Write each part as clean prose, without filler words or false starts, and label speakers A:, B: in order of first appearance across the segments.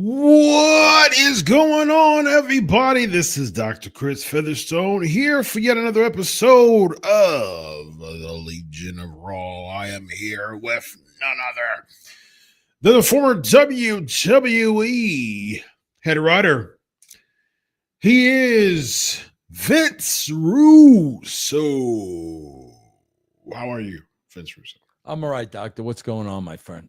A: What is going on, everybody? This is Dr. Chris Featherstone here for yet another episode of the Legion of Raw. I am here with none other than the former WWE head writer. He is Vince Russo. How are you, Vince Russo?
B: I'm all right, Doctor. What's going on, my friend?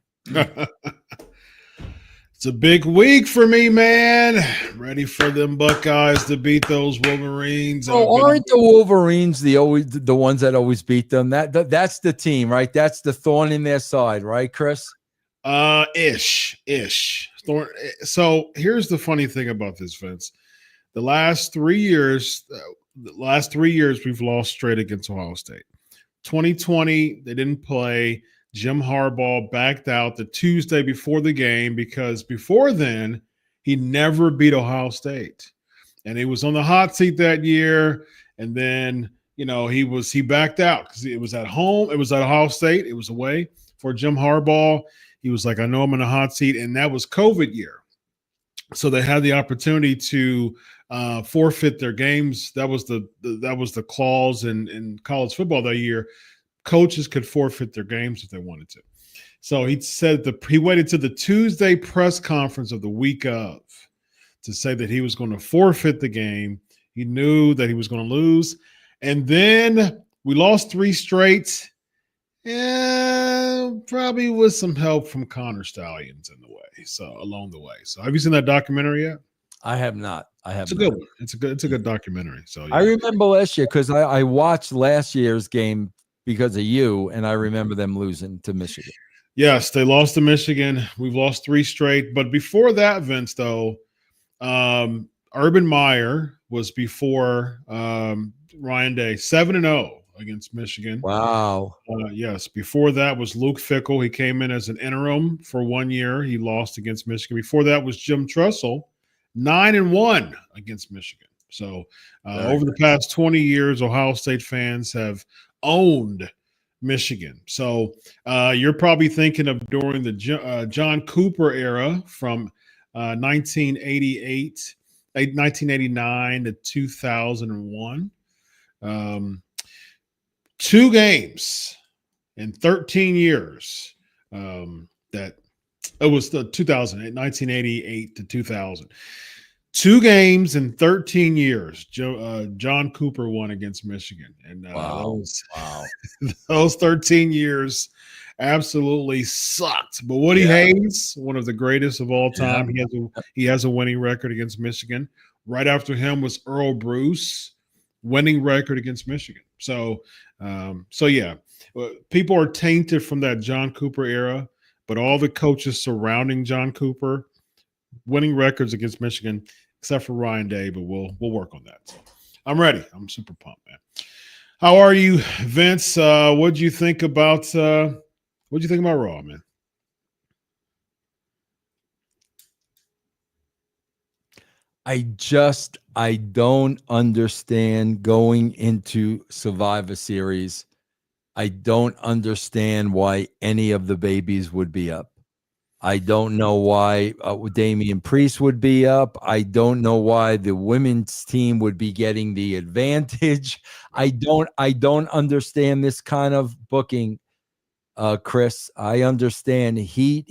A: It's a big week for me, man. Ready for them Buckeyes to beat those Wolverines.
B: Oh, aren't the Wolverines the ones that always beat them? That's the team, right? That's the thorn in their side, right, Chris?
A: Ish. So here's the funny thing about this, Vince. The last 3 years, we've lost straight against Ohio State. 2020, they didn't play. Jim Harbaugh backed out the Tuesday before the game because before then, he never beat Ohio State. And he was on the hot seat that year. And then, he backed out because it was at home. It was at Ohio State. It was away for Jim Harbaugh. He was like, I know I'm in a hot seat. And that was COVID year. So they had the opportunity to forfeit their games. That was the clause in college football that year. Coaches could forfeit their games if they wanted to. So he said he waited to the Tuesday press conference of the week of to say that he was going to forfeit the game. He knew that he was going to lose. And then we lost 3 straight. Yeah, probably with some help from Connor Stallions along the way. So have you seen that documentary yet?
B: I have not.
A: It's a good one. It's a good documentary. So yeah.
B: I remember last year because I watched last year's game because of you, and I remember them losing to Michigan.
A: Yes, they lost to Michigan. We've lost 3 straight. But before that, Vince, though, Urban Meyer was before Ryan Day, 7-0 against Michigan.
B: Wow.
A: Yes. Before that was Luke Fickell. He came in as an interim for 1 year. He lost against Michigan. Before that was Jim Tressel, 9-1 against Michigan. So over the past 20 years, Ohio State fans have owned Michigan. So you're probably thinking of during the John Cooper era from 1989 to 2001. 2 games in 13 years. That it was the 1988 to 2000. 2 games in 13 years. John Cooper won against Michigan, and those 13 years absolutely sucked. But Woody Hayes, one of the greatest of all time, he has a winning record against Michigan. Right after him was Earl Bruce, winning record against Michigan. So people are tainted from that John Cooper era, but all the coaches surrounding John Cooper, winning records against Michigan, except for Ryan Day, but we'll work on that. So I'm ready. I'm super pumped, man. How are you, Vince? What'd you think about Raw, man?
B: I don't understand going into Survivor Series. I don't understand why any of the babies would be up. I don't know why Damian Priest would be up. I don't know why the women's team would be getting the advantage. I don't understand this kind of booking, Chris. I understand heat.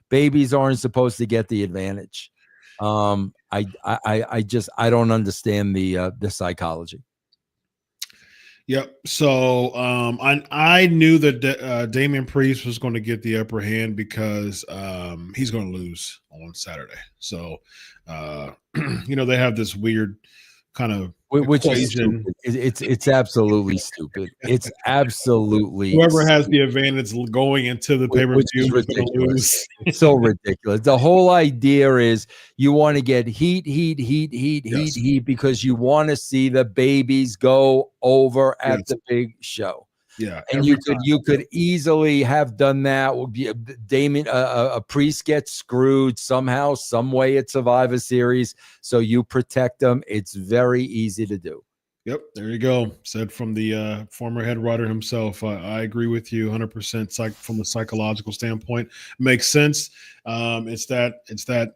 B: Babies aren't supposed to get the advantage. I don't understand the psychology.
A: Yep. So I knew that Damian Priest was going to get the upper hand because he's going to lose on Saturday. So they have this weird kind of
B: Which is
A: equation.
B: stupid. It's absolutely stupid. It's absolutely
A: Whoever has the advantage going into the pay per
B: which
A: view
B: is
A: is going to
B: ridiculous.
A: lose.
B: It's so ridiculous. The whole idea is you want to get heat
A: Yes.
B: because you want to see the babies go over at
A: Yes.
B: the big show.
A: Yeah,
B: And you could easily have done that. Would be Damien a Priest gets screwed somehow, some way at Survivor Series, so you protect them. It's very easy to do.
A: Yep, there you go. Said from the former head writer himself. I agree with you 100%. From a psychological standpoint, makes sense. It's that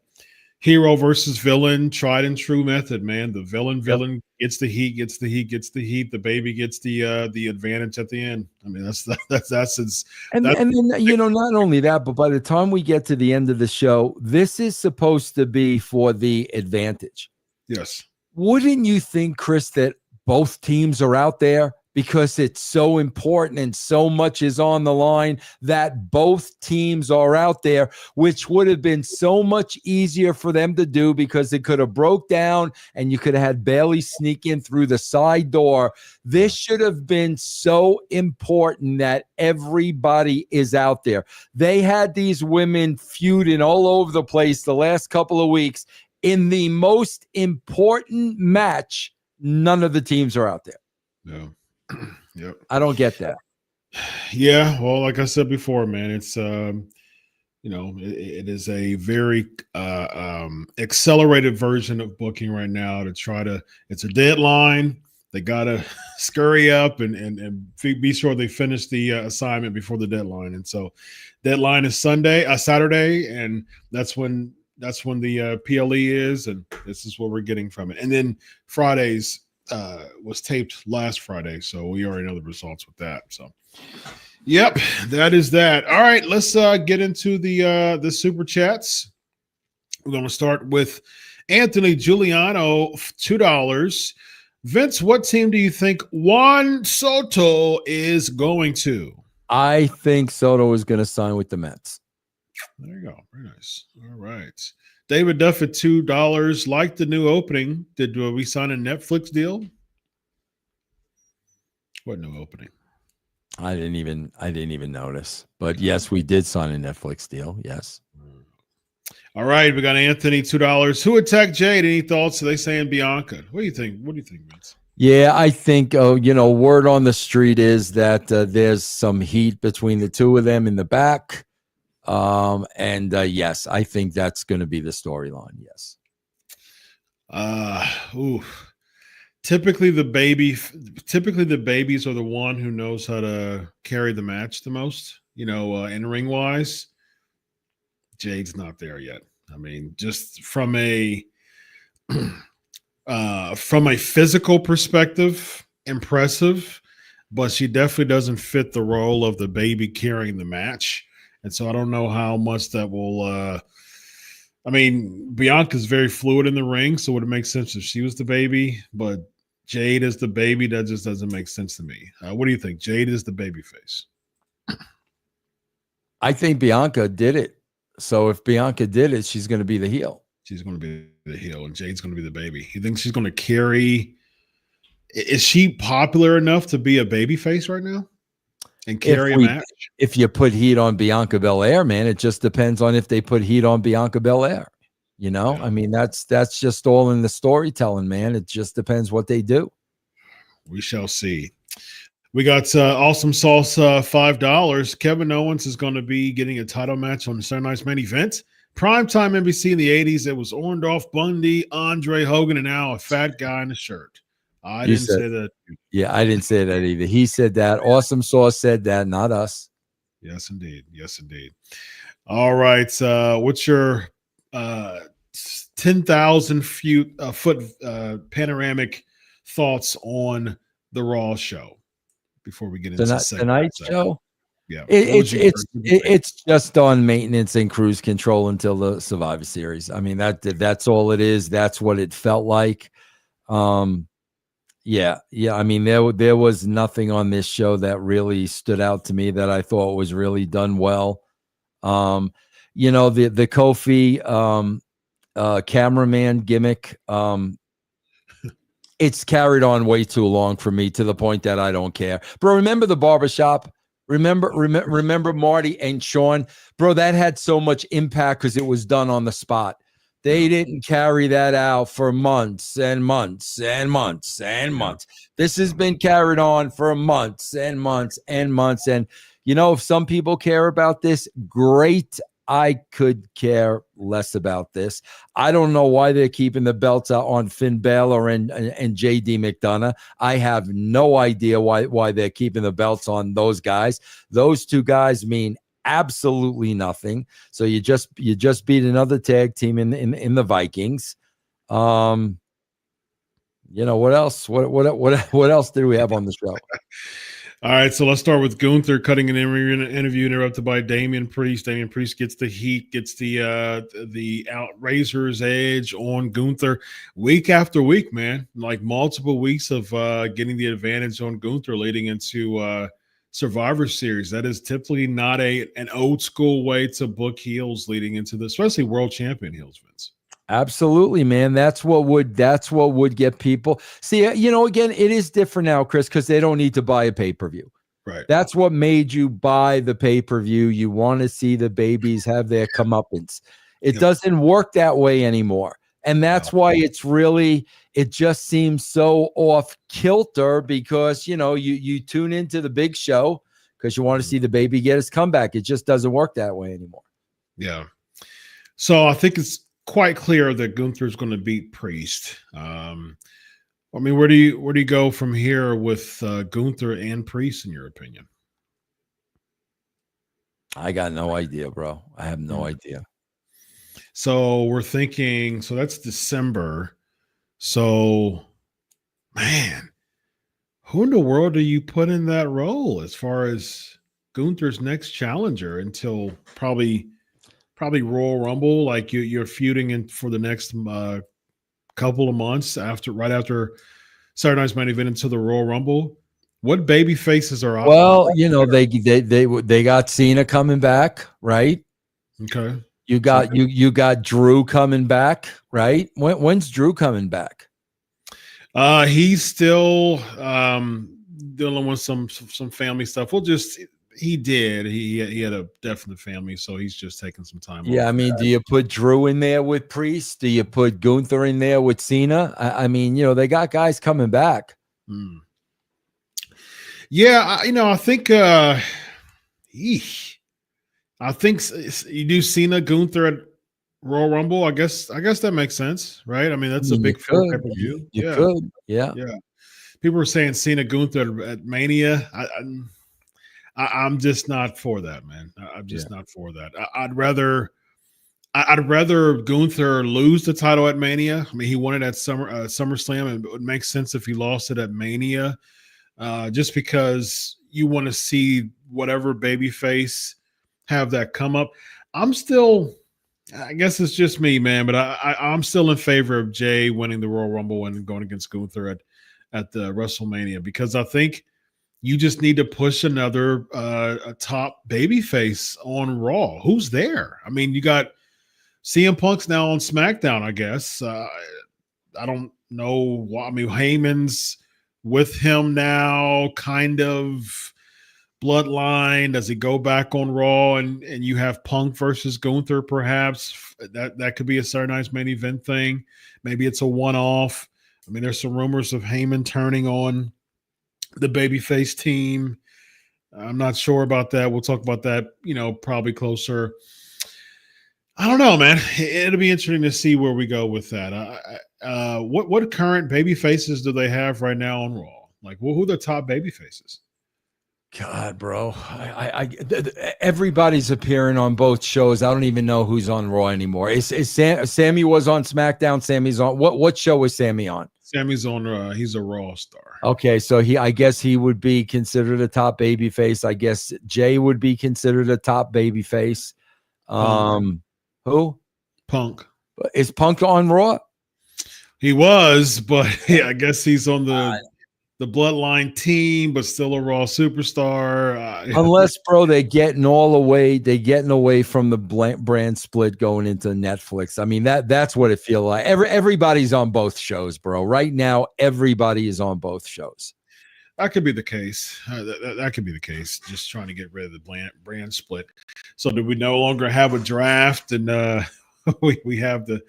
A: hero versus villain, tried and true method, man. The villain gets the heat, gets the heat, gets the heat. The baby gets the advantage at the end. I mean, that's
B: And then not only that, but by the time we get to the end of the show, this is supposed to be for the advantage.
A: Yes.
B: Wouldn't you think, Chris, that both teams are out there because it's so important and so much is on the line that both teams are out there, which would have been so much easier for them to do because it could have broke down and you could have had Bailey sneak in through the side door. This should have been so important that everybody is out there. They had these women feuding all over the place the last couple of weeks. In the most important match, none of the teams are out there.
A: No. Yep.
B: I don't get that.
A: Yeah, well, like I said before, man, it's it is a very accelerated version of booking right now to try to. It's a deadline. They gotta scurry up and be sure they finish the assignment before the deadline. And so, deadline is Saturday, and that's when the PLE is, and this is what we're getting from it. And then Fridays was taped last Friday, so we already know the results with that. So, yep, that is that. All right, let's get into the super chats. We're going to start with Anthony Giuliano, $2. Vince, what team do you think Juan Soto is going to?
B: I think Soto is going to sign with the Mets.
A: There you go. Very nice. All right. David Duff at $2. Like the new opening. Did we sign a Netflix deal? What new opening?
B: I didn't even notice. But yes, we did sign a Netflix deal. Yes.
A: All right. We got Anthony, $2. Who attacked Jade? Any thoughts? Are they saying Bianca? What do you think? Vince?
B: Yeah, I think, word on the street is that there's some heat between the two of them in the back. Yes, I think that's going to be the storyline. Yes.
A: Typically the babies are the one who knows how to carry the match the most, in ring wise. Jade's not there yet. I mean, just from a physical perspective, impressive, but she definitely doesn't fit the role of the baby carrying the match. And so I don't know how much that will Bianca's very fluid in the ring, so would it make sense if she was the baby? But Jade is the baby. That just doesn't make sense to me. What do you think? Jade is the baby face.
B: I think Bianca did it. So if Bianca did it, she's going to be the heel.
A: She's going to be the heel, and Jade's going to be the baby. You think she's going to carry? Is she popular enough to be a baby face right now and carry a match?
B: If you put heat on Bianca Belair, man, it just depends on if they put heat on Bianca Belair. Yeah. I mean, that's just all in the storytelling, man. It just depends what they do.
A: We shall see. We got Awesome Sauce, $5. Kevin Owens is going to be getting a title match on the Saturday Night's Main Event. Primetime NBC in the 80s. It was Orndorff, Bundy, Andre Hogan, and now a fat guy in a shirt. I didn't say that.
B: Yeah, I didn't say that either. He said that. Awesome Sauce said that, not us.
A: Yes, indeed. Yes, indeed. All right. What's your 10,000 foot panoramic thoughts on the Raw show before we get into
B: tonight's show?
A: Yeah.
B: It's just on maintenance and cruise control until the Survivor Series. I mean, that's all it is. That's what it felt like. Yeah. I mean, there was nothing on this show that really stood out to me that I thought was really done well. The Kofi cameraman gimmick, it's carried on way too long for me to the point that I don't care. Bro, remember the barbershop? Remember Marty and Sean? Bro, that had so much impact because it was done on the spot. They didn't carry that out for months and months and months and months. This has been carried on for months and months and months. And, if some people care about this, great. I could care less about this. I don't know why they're keeping the belts out on Finn Balor and JD McDonough. I have no idea why they're keeping the belts on those guys. Those two guys mean absolutely nothing. So you just beat another tag team in the Vikings. What else? What else did we have on the show?
A: All right, so let's start with Gunther cutting an interview interrupted by Damian Priest. Damian Priest gets the heat, gets the Razor's Edge on Gunther week after week, man. Like multiple weeks of getting the advantage on Gunther leading into Survivor Series. That is typically not an old school way to book heels leading into especially world champion heels, Vince.
B: Absolutely, man. That's what would get people. See, again, it is different now, Chris, because they don't need to buy a pay-per-view.
A: Right.
B: That's what made you buy the pay-per-view. You want to see the babies have their comeuppance. It doesn't work that way anymore. And that's why it just seems so off kilter because, you tune into the big show because you want to see the baby get his comeback. It just doesn't work that way anymore.
A: Yeah. So I think it's quite clear that Gunther's going to beat Priest. Where do you go from here with Gunther and Priest, in your opinion?
B: I got no idea, bro. I have no idea.
A: So we're thinking, so that's December. So, man, who in the world do you put in that role as far as Gunther's next challenger until probably Royal Rumble? Like you're feuding in for the next couple of months right after Saturday Night's Main Event into the Royal Rumble. What baby faces are out?
B: Well, they got Cena coming back, right?
A: Okay.
B: You got Drew coming back, right? When's Drew coming back?
A: He's still dealing with some family stuff. He had a definite family, so he's just taking some time.
B: Yeah, I mean, do you put Drew in there with Priest? Do you put Gunther in there with Cena? I mean, they got guys coming back.
A: Yeah, I think I think you do Cena, Gunther at Royal Rumble. I guess that makes sense, right? I mean, that's a big pay-per-view.
B: You could, yeah.
A: People were saying Cena, Gunther at Mania. I'm just not for that, man. I'm just not for that. I'd rather Gunther lose the title at Mania. I mean, he won it at SummerSlam, and it would make sense if he lost it at Mania, just because you want to see whatever babyface have that come up. I guess it's just me, man, but I'm still in favor of Jay winning the Royal Rumble and going against Gunther at the WrestleMania, because I think you just need to push another a top babyface on Raw. Who's there? I mean, you got CM Punk's now on SmackDown, I guess. I don't know why. I mean, Heyman's with him now, kind of bloodline. Does he go back on Raw and you have Punk versus Gunther, perhaps? That could be a Saturday Night's Main Event thing. Maybe it's a one-off. I mean, there's some rumors of Heyman turning on the babyface team. I'm not sure about that. We'll talk about that, probably closer. I don't know, man. It'll be interesting to see where we go with that. What current baby faces do they have right now on Raw? Like, who are the top baby faces?
B: God, bro, everybody's appearing on both shows. I don't even know who's on Raw anymore. Sammy was on SmackDown. Sammy's on what show is Sammy on?
A: Sammy's on. He's a Raw star.
B: Okay, so I guess he would be considered a top baby face. I guess Jay would be considered a top baby face. Who?
A: Punk.
B: Is Punk on Raw?
A: He was, but yeah, I guess he's on the Bloodline team, but still a Raw superstar.
B: Unless, bro, they're getting away from the brand split going into Netflix. I mean, that's what it feels like. Everybody's on both shows, bro. Right now, everybody is on both shows.
A: That could be the case. That could be the case. Just trying to get rid of the brand split. So do we no longer have a draft and we have the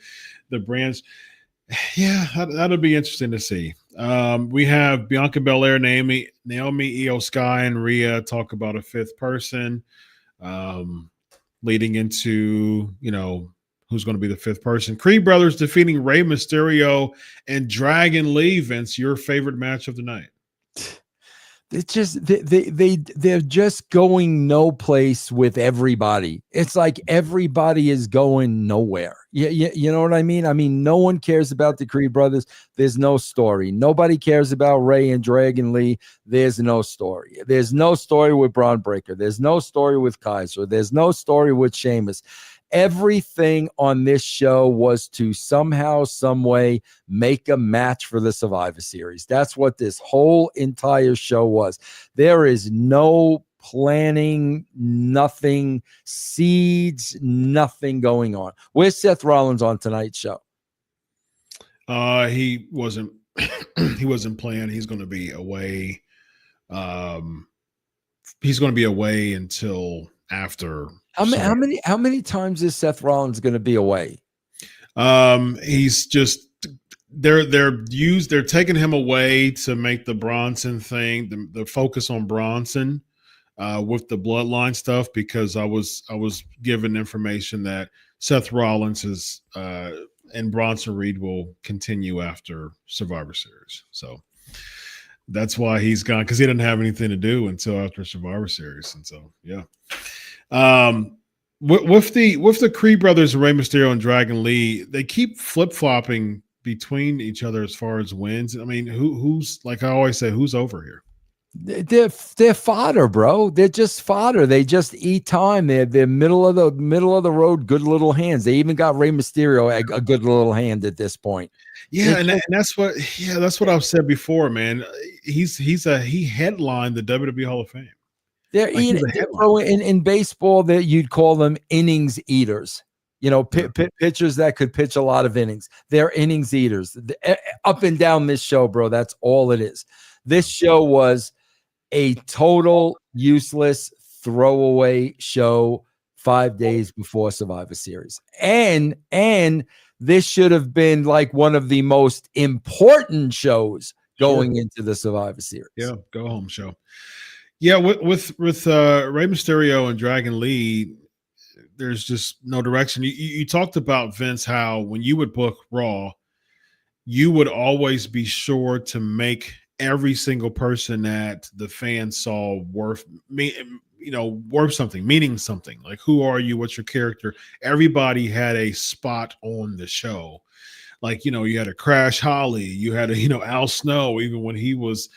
A: brands? Yeah, that'll be interesting to see. We have Bianca Belair, Naomi, Io Sky, and Rhea talk about a fifth person, leading into, who's going to be the fifth person. Creed Brothers defeating Rey Mysterio and Dragon Lee. Vince, your favorite match of the night?
B: It's just they're just going no place with everybody. It's like everybody is going nowhere. You know what I mean? I mean, no one cares about the Creed Brothers. There's no story. Nobody cares about Ray and Dragon Lee. There's no story. There's no story with Bron Breakker. There's no story with Kaiser. There's no story with Sheamus. Everything on this show was to somehow, some way make a match for the Survivor Series. That's what this whole entire show was. There is no planning, nothing, seeds, nothing going on. Where's Seth Rollins on tonight's show?
A: He wasn't he wasn't playing. He's going to be away. He's going to be away until after.
B: How many times is Seth Rollins going to be away?
A: He's just they're taking him away to make the Bronson thing, the focus on Bronson with the bloodline stuff, because I was given information that Seth Rollins is and Bronson Reed will continue after Survivor Series. So that's why he's gone, because he didn't have anything to do until after Survivor Series. And so, yeah. With the Creed Brothers, Rey Mysterio and Dragon Lee, they keep flip-flopping between each other as far as wins. I mean, who's, like I always say, who's over here?
B: They're fodder, bro. They're just fodder. They just eat time. They're middle of the road, good little hands. They even got Rey Mysterio a good little hand at this point.
A: Yeah, and that's what I've said before, man. He headlined the WWE Hall of Fame.
B: They're eating, bro, in baseball, that you'd call them innings eaters. Pitchers that could pitch a lot of innings. They're innings eaters. Up and down this show, bro. That's all it is. This show was a total useless throwaway show 5 days before Survivor Series. And this should have been like one of the most important shows going into the Survivor Series.
A: Yeah, go home show. Yeah, with Rey Mysterio and Dragon Lee, there's just no direction. You talked about, Vince, how when you would book Raw, you would always be sure to make every single person that the fans saw worth something, meaning something. Like, who are you? What's your character? Everybody had a spot on the show. Like, you had a Crash Holly, you had a, Al Snow, even when he was,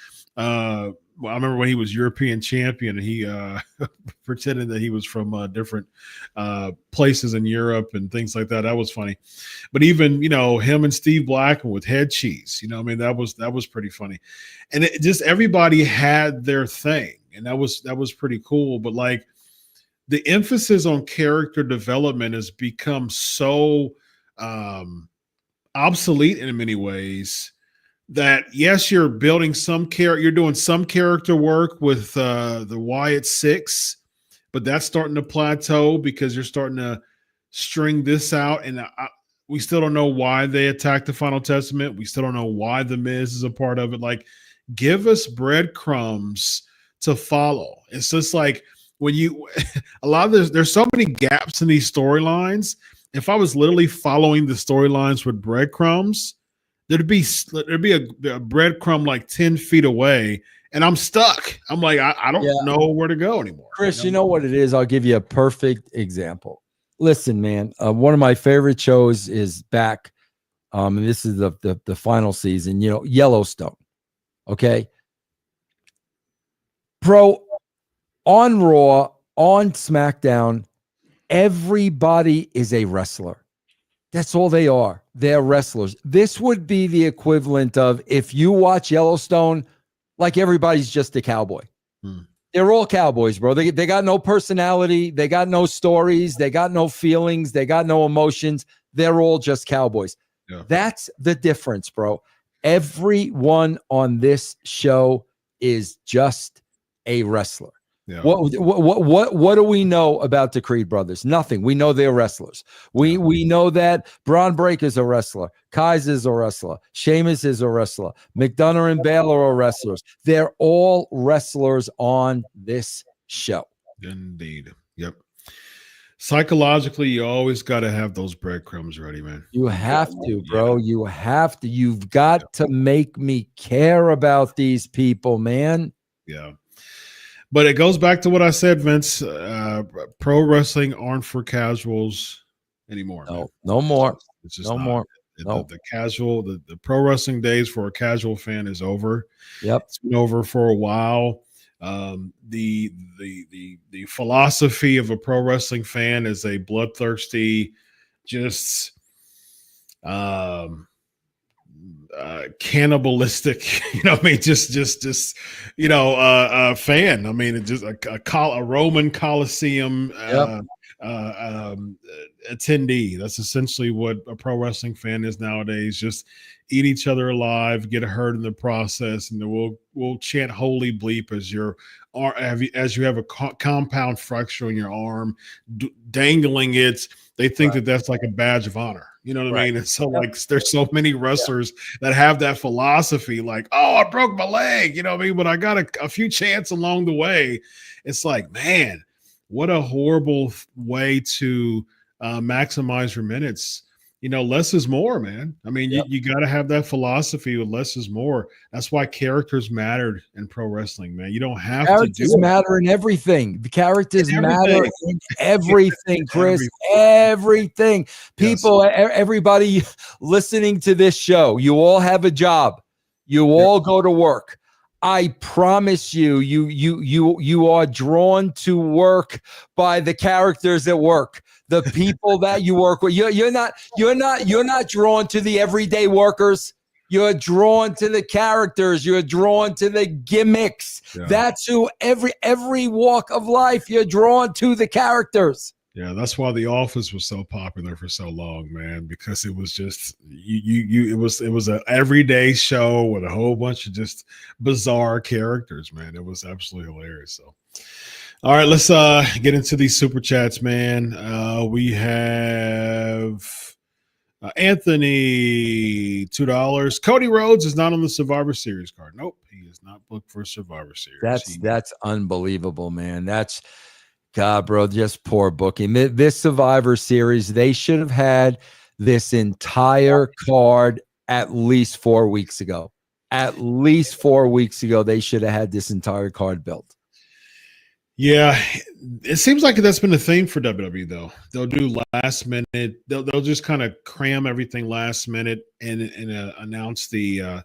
A: I remember when he was European champion, and he pretended that he was from different places in Europe and things like that. That was funny. But even, him and Steve Blackman with head cheese, that was pretty funny. And it just, everybody had their thing, and that was pretty cool. But like, the emphasis on character development has become so obsolete in many ways, that yes, you're building you're doing some character work with the Wyatt Six, but that's starting to plateau because you're starting to string this out, and we still don't know why they attacked the Final Testament. We still don't know why the Miz is a part of it. Like, give us breadcrumbs to follow. It's just like when there's so many gaps in these storylines. If I was literally following the storylines with breadcrumbs, there'd be a breadcrumb like 10 feet away, and I'm stuck. I'm like, I don't know where to go anymore.
B: Chris, you know what it is? I'll give you a perfect example. Listen, man, one of my favorite shows is back And this is the final season, Yellowstone. Okay. Bro, on Raw, on SmackDown, everybody is a wrestler. That's all they are. They're wrestlers. This would be the equivalent of if you watch Yellowstone, like everybody's just a cowboy. They're all cowboys, bro. They got no personality. They got no stories. They got no feelings. They got no emotions. They're all just cowboys. Yeah. That's the difference, bro. Everyone on this show is just a wrestler. Yeah. What do we know about the Creed brothers? Nothing. We know they're wrestlers. We know that Bron Breakker is a wrestler. Kaiser's a wrestler. Sheamus is a wrestler. McDonough and Baylor are wrestlers. They're all wrestlers on this show.
A: Indeed. Yep. Psychologically, you always got to have those breadcrumbs ready, man.
B: You have to, bro. Yeah. You have to. You've got to make me care about these people, man.
A: Yeah. But it goes back to what I said, Vince. Pro wrestling aren't for casuals anymore.
B: No more.
A: It's just no more. The casual, the pro wrestling days for a casual fan is over.
B: Yep,
A: it's been over for a while. The philosophy of a pro wrestling fan is a bloodthirsty, just cannibalistic, just fan. I mean, just a Roman Coliseum attendee. That's essentially what a pro wrestling fan is nowadays. Just eat each other alive, get hurt in the process, and then we'll chant "Holy bleep" as you have a compound fracture in your arm, dangling it. They think that that's like a badge of honor. You know what I mean? And so there's so many wrestlers that have that philosophy, like, oh, I broke my leg, you know what I mean? But I got a few chants along the way. It's like, man, what a horrible way to maximize your minutes. Less is more, man. I mean, you got to have that philosophy with less is more. That's why characters mattered in pro wrestling, man. You don't have
B: characters matter in everything. The characters matter in everything, Chris. Everything. People, everybody listening to this show, you all have a job. You all go to work. I promise you are drawn to work by the characters at work. The people that you work with, you're not drawn to the everyday workers. You're drawn to the characters. You're drawn to the gimmicks. Yeah. That's who every walk of life. You're drawn to the characters.
A: Yeah, that's why The Office was so popular for so long, man. Because it was just it was an everyday show with a whole bunch of just bizarre characters, man. It was absolutely hilarious. So. All right, let's get into these super chats, man. We have Anthony, $2. Cody Rhodes is not on the Survivor Series card. Nope, he is not booked for Survivor Series.
B: That's unbelievable, man. That's God, bro. Just poor booking. This Survivor Series, they should have had this entire card at least 4 weeks ago. At least 4 weeks ago, they should have had this entire card built.
A: Yeah, it seems like that's been a theme for WWE, though. They'll do last minute. They'll just kind of cram everything last minute and announce the.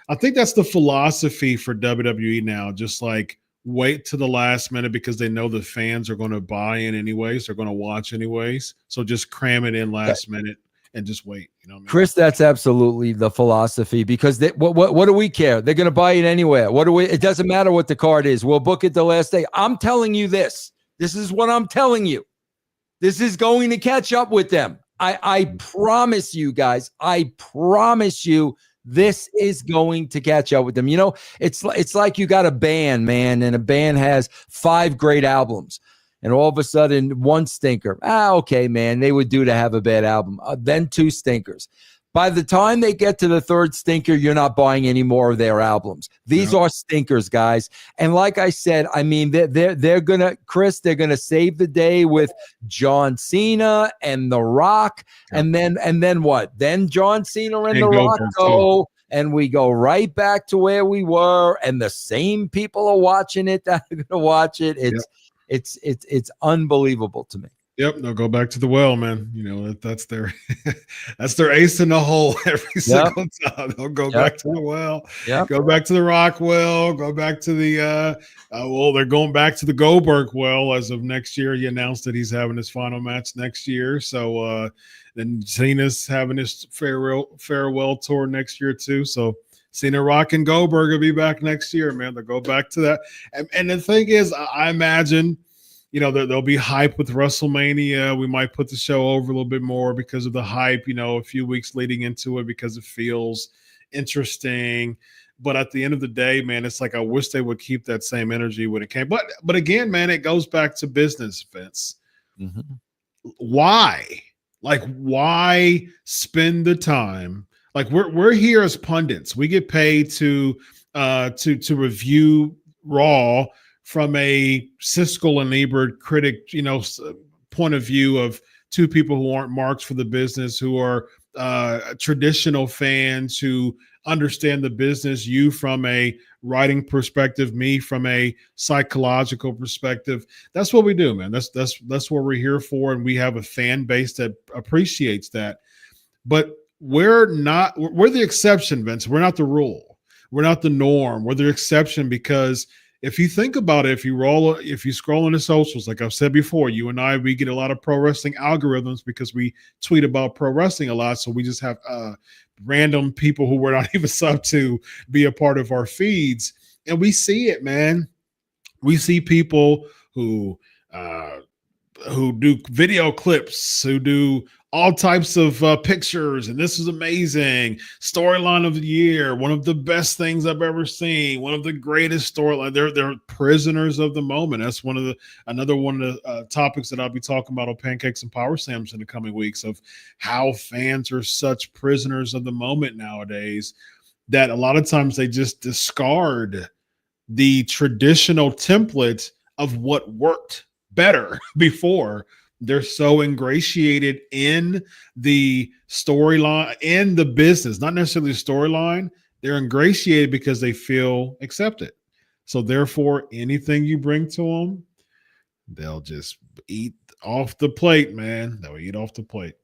A: I think that's the philosophy for WWE now. Just like wait to the last minute because they know the fans are going to buy in anyways. They're going to watch anyways. So just cram it in last minute and just wait. You know what I mean?
B: Chris, that's absolutely the philosophy because what do we care? They're going to buy it anywhere. It doesn't matter what the card is. We'll book it the last day. I'm telling you this. This is what I'm telling you. This is going to catch up with them. I promise you guys. I promise you this is going to catch up with them. It's like you got a band, man, and a band has 5 great albums. And all of a sudden, one stinker. Okay, man, they would do to have a bad album. Then 2 stinkers. By the time they get to the 3rd stinker, you're not buying any more of their albums. These are stinkers, guys. And like I said, I mean, they're gonna, Chris, they're gonna save the day with John Cena and The Rock, and then what? Then John Cena and The Rock go. And we go right back to where we were, and the same people are watching it that are gonna watch it. It's unbelievable to me.
A: Yep, they'll go back to the well, man. You know that's their that's their ace in the hole every
B: Yep.
A: single time. They'll go
B: Yep.
A: back to the well,
B: Yep.
A: go back to the Rock well, go back to the well, they're going back to the Goldberg well as of next year. He announced that he's having his final match next year. So then Cena's having his farewell tour next year too. So Cena, Rock, and Goldberg will be back next year, man. They'll go back to that. And the thing is, I imagine there'll be hype with WrestleMania. We might put the show over a little bit more because of the hype, a few weeks leading into it because it feels interesting. But at the end of the day, man, it's like I wish they would keep that same energy when it came. But again, man, it goes back to business, Vince.
B: Mm-hmm.
A: Why? Like, why spend the time? Like we're here as pundits. We get paid to review Raw from a Siskel and Ebert critic, point of view of two people who aren't marks for the business, who are traditional fans who understand the business, you from a writing perspective, me from a psychological perspective. That's what we do, man. That's what we're here for. And we have a fan base that appreciates that. But we're the exception, Vince. We're not the rule. We're not the norm. We're the exception because if you think about it, if you scroll on the socials, like I've said before, you and I, we get a lot of pro wrestling algorithms because we tweet about pro wrestling a lot. So we just have random people who we're not even sub to be a part of our feeds. And we see it, man. We see people who do video clips, who do all types of pictures, and this is amazing. Storyline of the year, one of the best things I've ever seen, one of the greatest storyline. They're prisoners of the moment. That's another one of the topics that I'll be talking about on Pancakes and Power Slams in the coming weeks, of how fans are such prisoners of the moment nowadays that a lot of times they just discard the traditional template of what worked better before. They're so ingratiated in the storyline, in the business, not necessarily the storyline. They're ingratiated because they feel accepted. So therefore, anything you bring to them, they'll just eat off the plate, man. They'll eat off the plate.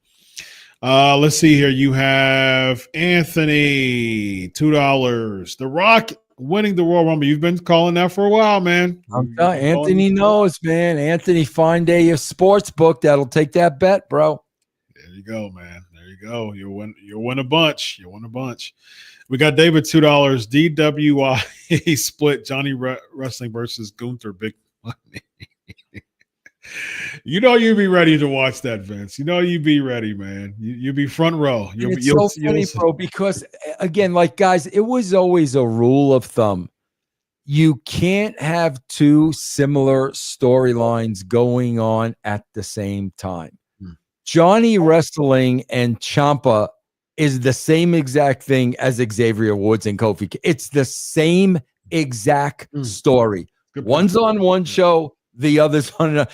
A: Let's see here. You have Anthony, $2. The Rock winning the Royal Rumble. You've been calling that for a while, man.
B: Anthony knows, man. Anthony, fine day your sports book. That'll take that bet, bro.
A: There you go, man. There you go. You'll win a bunch. You'll win a bunch. We got David, $2. DWI split Johnny Wrestling versus Gunther. Big money. You'd be ready to watch that, Vince. You'd be ready, man. You'd be front row.
B: It's so funny, bro, because again, like guys, it was always a rule of thumb. You can't have two similar storylines going on at the same time. Johnny Wrestling and Ciampa is the same exact thing as Xavier Woods and Kofi. It's the same exact story. One's on one show, the other's on another.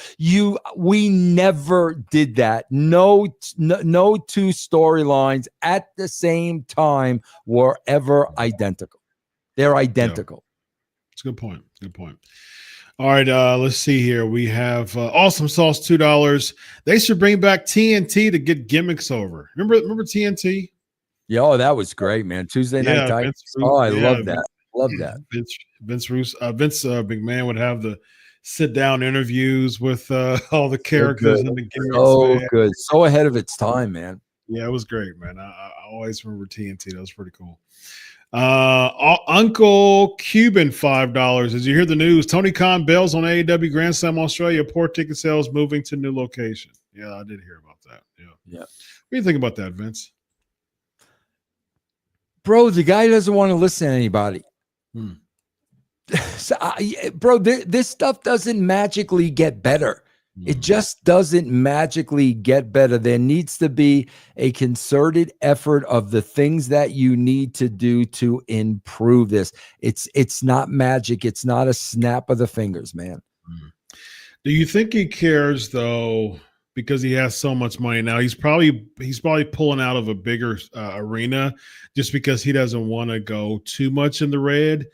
B: We never did that. No two storylines at the same time were ever identical. They're identical.
A: It's a good point. Good point. All right, let's see here. We have Awesome Sauce, $2. They should bring back TNT to get gimmicks over. Remember TNT?
B: Yeah, oh, that was great, man. Tuesday Night Titans. I love that. Love that.
A: Vince Russo, Vince McMahon would have the sit-down interviews with all the characters and the gimmicks.
B: So good. So ahead of its time, man.
A: Yeah, it was great, man. I always remember TNT. That was pretty cool. Uncle Cuban, $5. As you hear the news, Tony Khan bails on AEW Grand Slam Australia. Poor ticket sales, moving to new location. Yeah, I did hear about that. Yeah. What do you think about that, Vince?
B: Bro, the guy doesn't want to listen to anybody. So, bro, this stuff doesn't magically get better. It just doesn't magically get better. There needs to be a concerted effort of the things that you need to do to improve this. It's not magic. It's not a snap of the fingers, man.
A: Do you think he cares though, because he has so much money now? He's probably pulling out of a bigger arena just because he doesn't want to go too much in the red.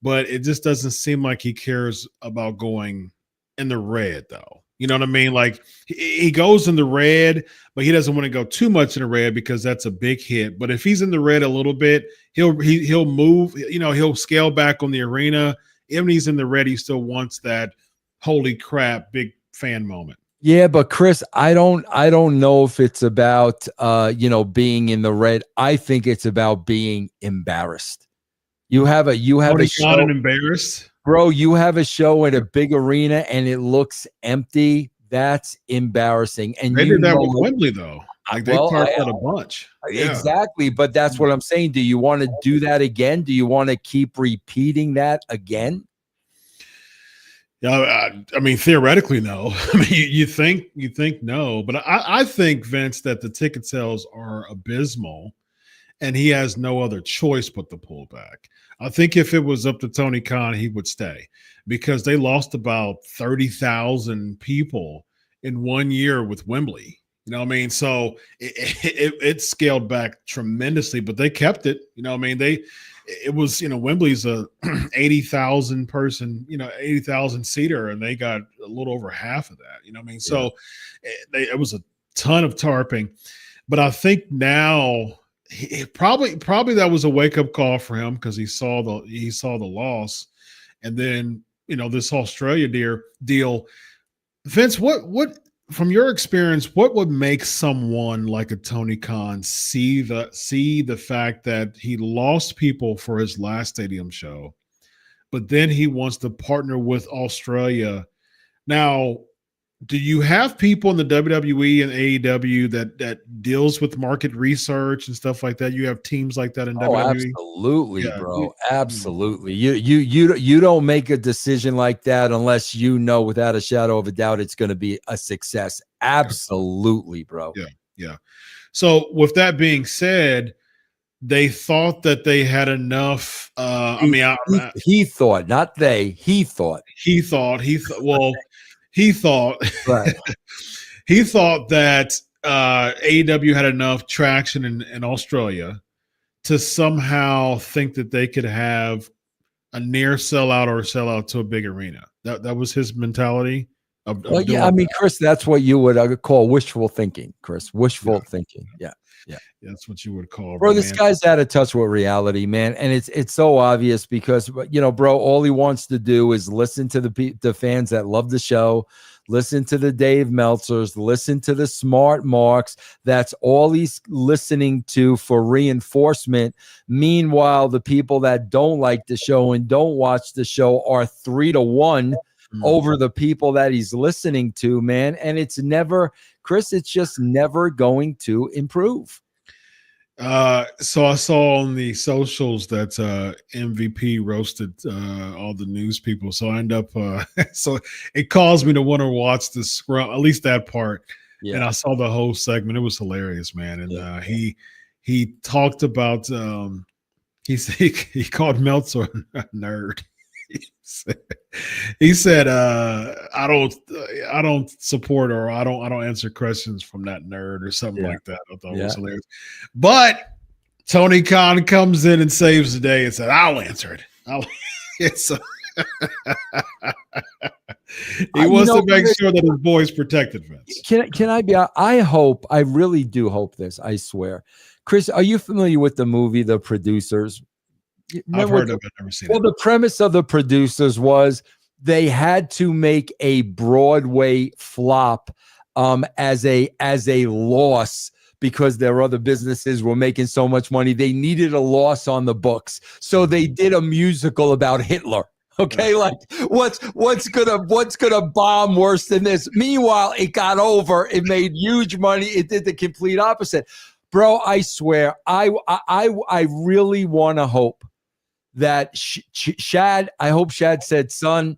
A: But it just doesn't seem like he cares about going in the red though. You know what I mean? Like he goes in the red, but he doesn't want to go too much in the red because that's a big hit. But if he's in the red a little bit, he'll move. You know, he'll scale back on the arena. Even when he's in the red, he still wants that holy crap big fan moment.
B: Yeah, but Chris, I don't know if it's about being in the red. I think it's about being embarrassed. You have a show,
A: and embarrassed,
B: bro. You have a show at a big arena and it looks empty. That's embarrassing. And
A: they did that with Wembley though. Like they tarped that a bunch.
B: Exactly, but that's what I'm saying. Do you want to do that again? Do you want to keep repeating that again?
A: Yeah, I mean, theoretically, no. I mean, you think no, but I think, Vince, that the ticket sales are abysmal, and he has no other choice but to pull back. I think if it was up to Tony Khan, he would stay because they lost about 30,000 people in 1 year with Wembley. You know what I mean? So it scaled back tremendously, but they kept it. You know what I mean? It was, Wembley's a 80,000 person, 80,000 seater, and they got a little over half of that. You know what I mean? So it was a ton of tarping, but I think now probably that was a wake up call for him because he saw the loss, and then this Australia deal. Vince, what from your experience, what would make someone like a Tony Khan see the fact that he lost people for his last stadium show, but then he wants to partner with Australia? Now, do you have people in the WWE and AEW that deals with market research and stuff like that? You have teams like that in WWE?
B: Absolutely, bro. Absolutely. You don't make a decision like that unless you know without a shadow of a doubt it's going to be a success. Absolutely, bro.
A: Yeah. So with that being said, they thought that they had enough.
B: He thought, not they. He thought.
A: Well, he thought.
B: Right.
A: He thought that AEW had enough traction in Australia to somehow think that they could have a near sellout or a sellout to a big arena. That was his mentality.
B: I mean, Chris, that's what you would call wishful thinking, Chris. Wishful thinking. Yeah.
A: That's what you would call,
B: bro. This guy's out of touch with reality, man, and it's so obvious because bro, all he wants to do is listen to the fans that love the show, listen to the Dave Meltzers, listen to the smart marks. That's all he's listening to for reinforcement. Meanwhile, the people that don't like the show and don't watch the show are 3-1 over the people that he's listening to, man. And it's never, Chris, it's just never going to improve.
A: So I saw on the socials that MVP roasted all the news people. So I end up so it caused me to want to watch the scrum, at least that part. Yeah. And I saw the whole segment. It was hilarious, man. And he talked about he called Meltzer a nerd. He said I don't support, or I don't answer questions from that nerd or something like that. I thought it was hilarious. But Tony Khan comes in and saves the day and said, I'll answer it. He wants to make sure that his boy's protected, Vince.
B: Can I be? I really do hope this. I swear. Chris, are you familiar with the movie The Producers?
A: I've heard of it, never seen it.
B: Well, the premise of The Producers was they had to make a Broadway flop as a loss because their other businesses were making so much money. They needed a loss on the books. So they did a musical about Hitler. Okay, like what's gonna bomb worse than this? Meanwhile, it got over. It made huge money. It did the complete opposite. Bro, I swear, I really want to hope that Shad, I hope Shad said, son,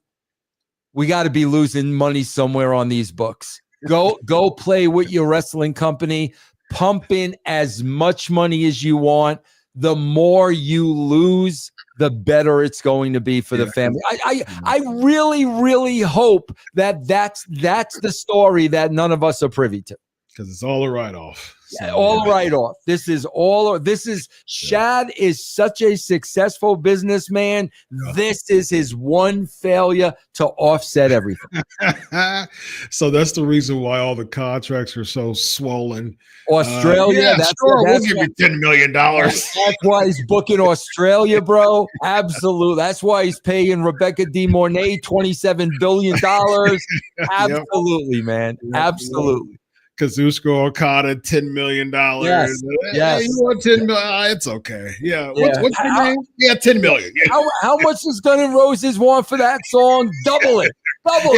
B: we got to be losing money somewhere on these books. Go play with your wrestling company, pump in as much money as you want. The more you lose, the better it's going to be for the family. I really, really hope that that's the story that none of us are privy to.
A: because it's all a write-off.
B: Yeah, all right off. This is Shad is such a successful businessman. This is his one failure to offset everything.
A: So that's the reason why all the contracts are so swollen.
B: Australia,
A: we'll give you $10 million.
B: That's why he's booking Australia, bro. Absolutely. That's why he's paying Rebecca De Mornay $27 billion. Absolutely, man. Absolutely.
A: Kazuchika Okada, $10 million.
B: Yes.
A: Hey, you want $10 million? It's okay. Yeah. What's your name? Yeah, $10 million. Yeah.
B: How much does Guns N' Roses want for that song? Double it. Triple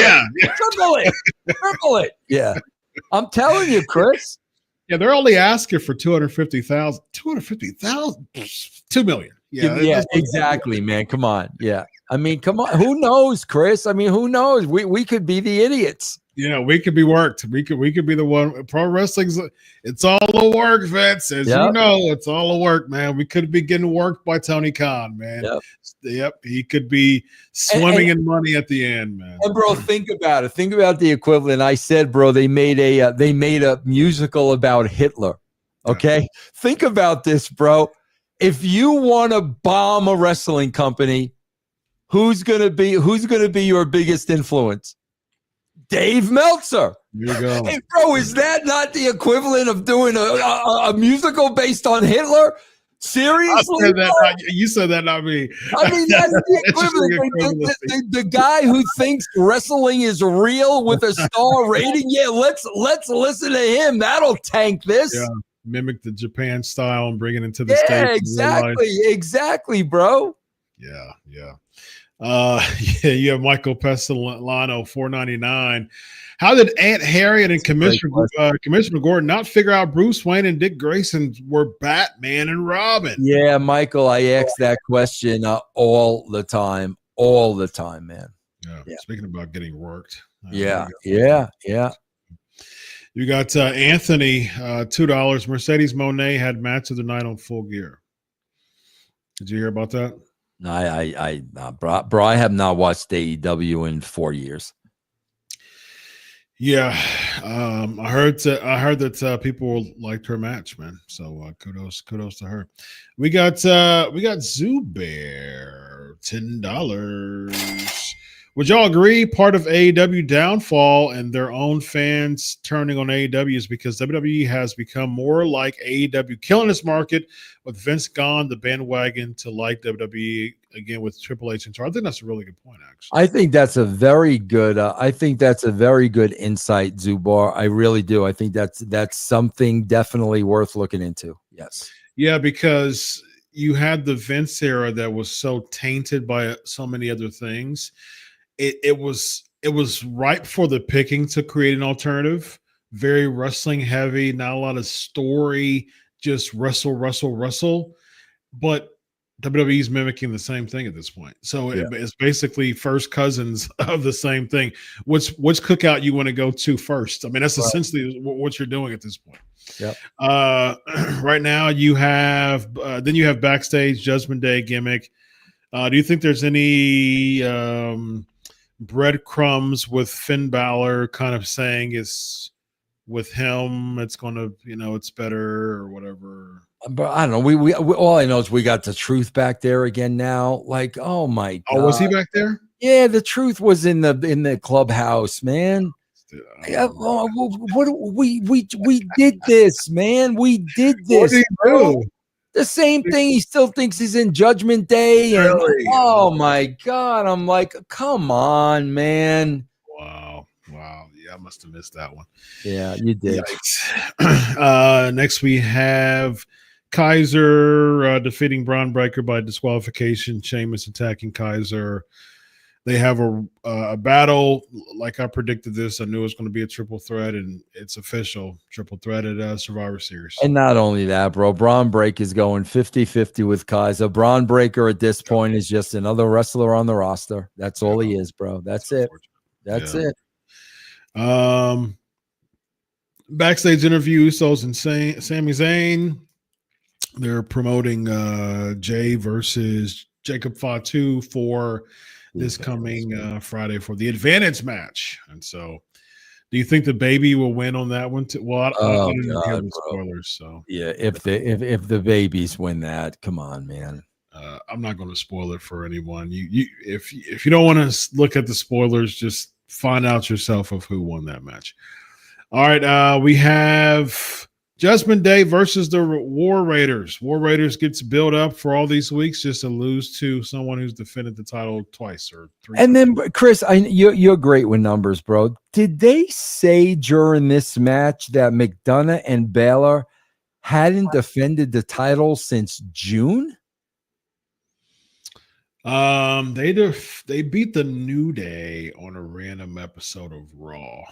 B: it. Triple it. Yeah. I'm telling you, Chris.
A: Yeah, they're only asking for 250,000. 250,000? $2 million.
B: Yeah, exactly, man. Come on. Yeah. I mean, come on. Who knows, Chris? I mean, who knows? We could be the idiots.
A: Yeah, we could be worked. We could be the one. Pro wrestling's it's all a work, Vince. As you know, it's all a work, man. We could be getting worked by Tony Khan, man. Yep. He could be swimming in money at the end, man.
B: And bro, think about it. Think about the equivalent. I said, bro, they made a musical about Hitler. Okay, think about this, bro. If you want to bomb a wrestling company, who's gonna be your biggest influence? Dave Meltzer.
A: There you go.
B: Hey, bro, is that not the equivalent of doing a musical based on Hitler? Seriously?
A: You said that, not me.
B: I mean, that's the equivalent. The guy who thinks wrestling is real with a star rating. Yeah, let's listen to him. That'll tank this.
A: Yeah, mimic the Japan style and bring it into the States.
B: Exactly, bro.
A: Yeah. You have Michael Pestilano, $4.99. How did Aunt Harriet and Commissioner Gordon not figure out Bruce Wayne and Dick Grayson were Batman and Robin?
B: Yeah, Michael, I ask that question all the time, man.
A: Yeah. Speaking about getting worked.
B: Yeah.
A: You got Anthony, $2. Mercedes Moné had match of the night on Full Gear. Did you hear about that?
B: No, bro, I have not watched AEW in 4 years.
A: Yeah, I heard that people liked her match, man. So kudos to her. We got Zubair, $10. Would y'all agree part of AEW downfall and their own fans turning on AEW is because WWE has become more like AEW, killing its market with Vince gone, the bandwagon to like WWE again with Triple H and Charles? I think that's a really good point, actually.
B: I think that's a very good. Insight, Zubar. I really do. I think that's something definitely worth looking into. Yes.
A: Yeah, because you had the Vince era that was so tainted by so many other things. It was ripe for the picking to create an alternative. Very wrestling heavy, not a lot of story, just wrestle. But WWE's mimicking the same thing at this point. So it's basically first cousins of the same thing. Which cookout you want to go to first? I mean, that's essentially what you're doing at this point.
B: Yep.
A: Right now you have backstage Judgment Day gimmick. Do you think there's any breadcrumbs with Finn Balor kind of saying is with him it's going to, it's better or whatever?
B: But I don't know. We all I know is we got the Truth back there again now. Like, oh my God.
A: Oh, was he back there?
B: Yeah, the Truth was in the clubhouse, man. We did this, man. We did this.
A: What did he do?
B: The same thing. He still thinks he's in Judgment Day. And, oh my God. I'm like, come on, man.
A: Wow. Yeah, I must have missed that one.
B: Yeah, you did.
A: Next we have Kaiser defeating Bron Breakker by disqualification. Sheamus attacking Kaiser. They have a battle. Like I predicted this. I knew it was going to be a triple threat, and it's official. Triple threat at Survivor Series.
B: And not only that, bro, Bron Breakker is going 50-50 with Kaiser. Bron Breakker at this point is just another wrestler on the roster. That's all he is, bro. That's it. That's it.
A: Backstage interview, Usos and Sami Zayn. They're promoting Jay versus Jacob Fatu for this coming Friday for the Advantage match. And so Do you think the baby will win on that one too? Well, I
B: Oh
A: didn't hear
B: God,
A: the
B: bro.
A: spoilers, so
B: Yeah, if the babies win that, come on, man.
A: I'm not going to spoil it for anyone. If you don't want to look at the spoilers, just find out yourself of who won that match. All right, we have Judgment Day versus the War Raiders. War Raiders gets built up for all these weeks just to lose to someone who's defended the title twice or three.
B: And then, Chris, you're great with numbers, bro. Did they say during this match that McDonough and Baylor hadn't defended the title since June?
A: They beat the New Day on a random episode of Raw.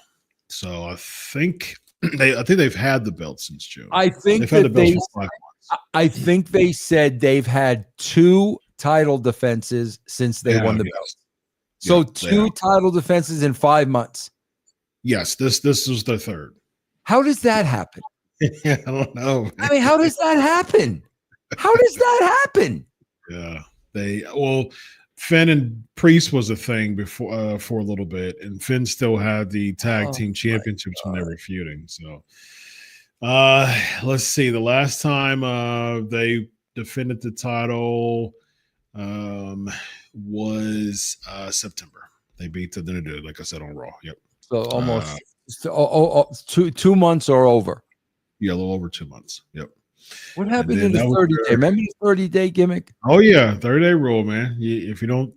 A: So I think they've had the belt since June.
B: I think
A: they've had the belt for 5 months.
B: I think they said they've had 2 title defenses since they won the belt. So 2 title defenses in 5 months.
A: Yes, this was the third.
B: How does that happen?
A: I don't know. Man.
B: I mean, how does that happen? How does that happen?
A: Yeah. Finn and Priest was a thing before for a little bit, and Finn still had the tag team championships when they were feuding. So let's see. The last time they defended the title was September. They beat the New, like I said, on Raw. Yep.
B: So almost 2 months or over.
A: Yeah, a little over 2 months. Yep.
B: What happened in the 30-day? Remember the 30-day gimmick?
A: Oh yeah, 30-day rule, man. If you don't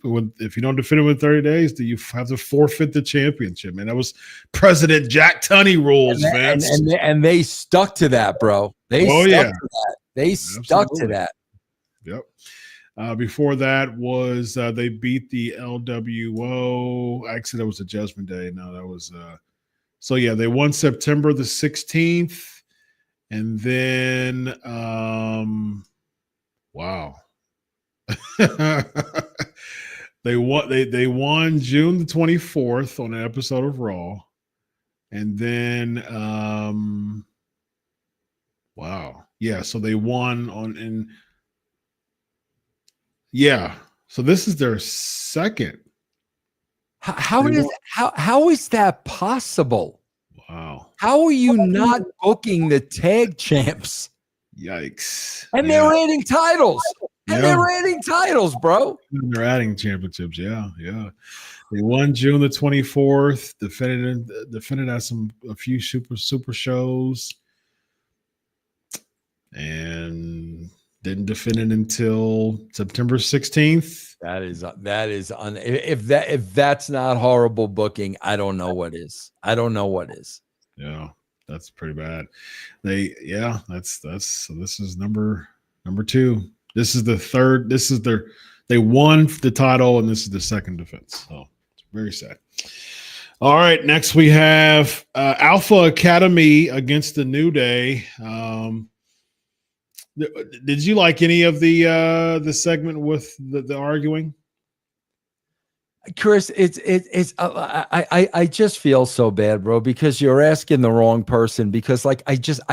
A: defend it within 30 days, then you have to forfeit the championship, man. That was President Jack Tunney rules, man.
B: And they stuck to that, bro. They stuck to that.
A: Yep. Before that was they beat the LWO. Actually, that was a Judgment Day. No, that was so yeah, they won September the 16th. And then, wow, they won June the 24th on an episode of Raw, and then, wow, yeah, so they won so this is their second.
B: How is that possible?
A: Wow.
B: How are you not booking the tag champs?
A: Yikes.
B: And they're adding titles. And they're adding titles, bro.
A: And they're adding championships. Yeah. They won June the 24th, defended at a few super shows, and didn't defend it until September 16th.
B: If that's not horrible booking, I don't know what is.
A: Yeah, that's pretty bad. So this is number 2. This is the third. They won the title, and this is the second defense. So it's very sad. All right, next we have Alpha Academy against the New Day. Did you like any of the segment with the arguing?
B: Chris, I just feel so bad, bro, because you're asking the wrong person. Because I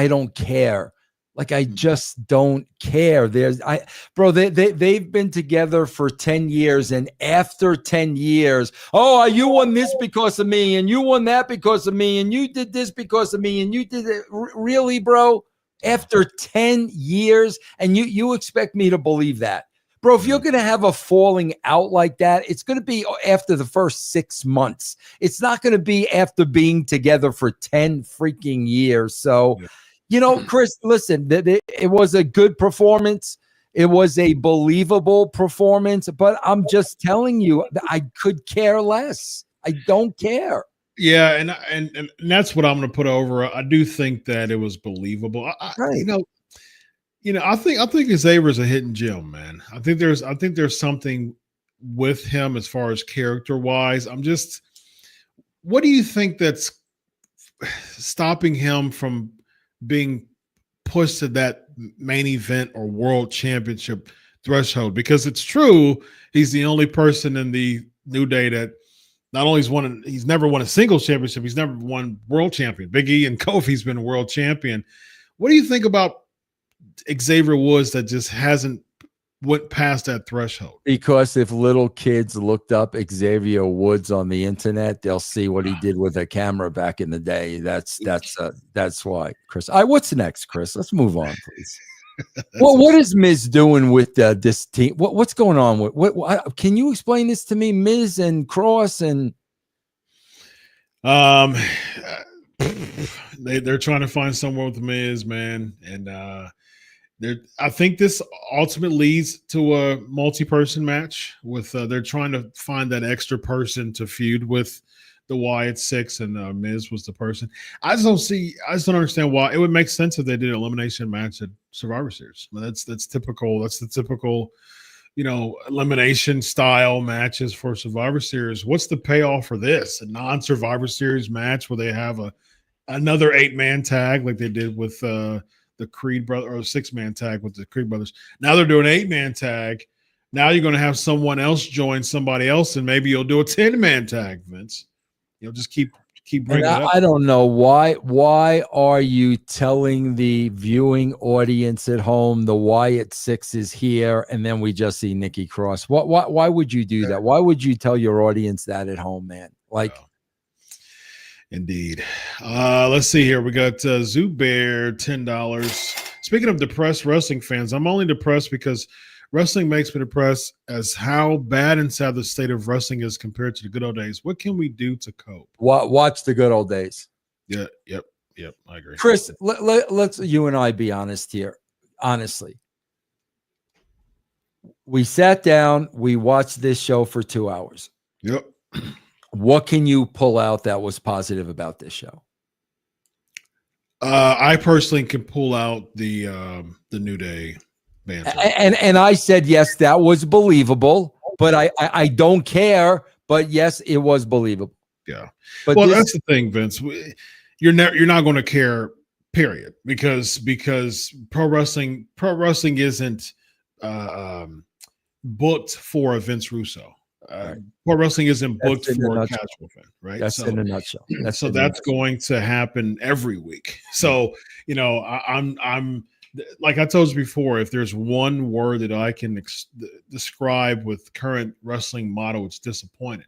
B: don't care. I just don't care. They've been together for 10 years, and after 10 years, you won this because of me, and you won that because of me, and you did this because of me, and you did it. Really, bro? After 10 years, and you expect me to believe that? Bro, if you're going to have a falling out like that, it's going to be after the first 6 months. It's not going to be after being together for 10 freaking years. So, Chris, listen, it was a good performance. It was a believable performance, but I'm just telling you, I could care less. I don't care.
A: Yeah, and that's what I'm going to put over. I do think that it was believable.
B: Right.
A: I think Xavier's a hidden gem, man. I think there's something with him as far as character wise. What do you think that's stopping him from being pushed to that main event or world championship threshold? Because it's true, he's the only person in the New Day that not only he's never won a singles championship, he's never won world champion. Big E and Kofi's been a world champion. What do you think about Xavier Woods that just hasn't went past that threshold.
B: Because if little kids looked up Xavier Woods on the internet, they'll see what he did with a camera back in the day. That's why, Chris. What's next, Chris? Let's move on, please. What is Miz doing with this team? What's going on with what? Can you explain this to me, Miz and Cross and?
A: They're trying to find someone with Miz, man, and I think this ultimately leads to a multi-person match. With they're trying to find that extra person to feud with the Wyatt Six, and Miz was the person. I just don't understand why. It would make sense if they did an elimination match at Survivor Series. I mean, that's typical. That's the typical, elimination style matches for Survivor Series. What's the payoff for this? A non-Survivor Series match where they have another 8-man tag like they did with the Creed brother, or a 6-man tag with the Creed brothers. Now they're doing 8-man tag. Now you're going to have someone else join somebody else, and maybe you'll do a 10-man tag, Vince. Just keep bringing it up.
B: I don't know why are you telling the viewing audience at home the Wyatt Six is here, and then we just see Nikki Cross? Why would you do that? Why would you tell your audience that at home, man?
A: Indeed. Let's see here. We got Zubair, $10. Speaking of depressed wrestling fans, I'm only depressed because wrestling makes me depressed as how bad and sad the state of wrestling is compared to the good old days. What can we do to cope?
B: Watch the good old days.
A: Yeah. Yep. I agree.
B: Chris, let's you and I be honest here. Honestly, we sat down, we watched this show for 2 hours.
A: Yep.
B: What can you pull out that was positive about this show?
A: I personally can pull out the New Day banter.
B: And I said, yes, that was believable, but I don't care. But yes, it was believable.
A: Yeah.
B: But
A: that's the thing, Vince. You're not going to care, period, because pro wrestling isn't booked for a Vince Russo.
B: Right.
A: Pro wrestling isn't booked for a casual fan, right?
B: That's in a nutshell.
A: That's going to happen every week. So, I'm like I told you before, if there's one word that I can describe with current wrestling model, it's disappointed.